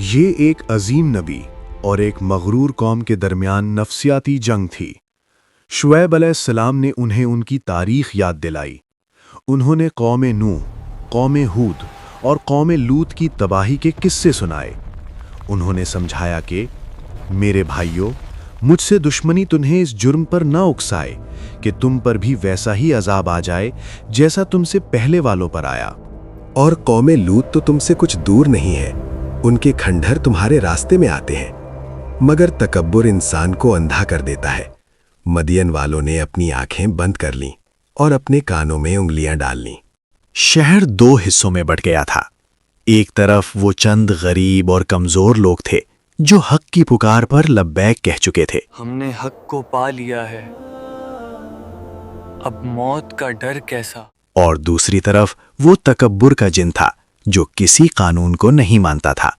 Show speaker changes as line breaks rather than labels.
یہ ایک عظیم نبی اور ایک مغرور قوم کے درمیان نفسیاتی جنگ تھی۔ شعیب علیہ السلام نے انہیں ان کی تاریخ یاد دلائی۔ انہوں نے قوم نوح، قوم ہود اور قوم لوط کی تباہی کے قصے سنائے۔ انہوں نے سمجھایا کہ میرے بھائیوں، مجھ سے دشمنی تمہیں اس جرم پر نہ اکسائے کہ تم پر بھی ویسا ہی عذاب آ جائے جیسا تم سے پہلے والوں پر آیا۔
اور قوم لوط تو تم سے کچھ دور نہیں ہے، ان کے کھنڈر تمہارے راستے میں آتے ہیں، مگر تکبر انسان کو اندھا کر دیتا ہے۔ مدین والوں نے اپنی آنکھیں بند کر لیں اور اپنے کانوں میں انگلیاں ڈال لیں۔
شہر دو حصوں میں بٹ گیا تھا۔ ایک طرف وہ چند غریب اور کمزور لوگ تھے جو حق کی پکار پر لبیک کہہ چکے تھے۔
ہم نے حق کو پا لیا ہے، اب موت کا ڈر کیسا؟
اور دوسری طرف وہ تکبر کا جن تھا جو کسی قانون کو نہیں مانتا تھا۔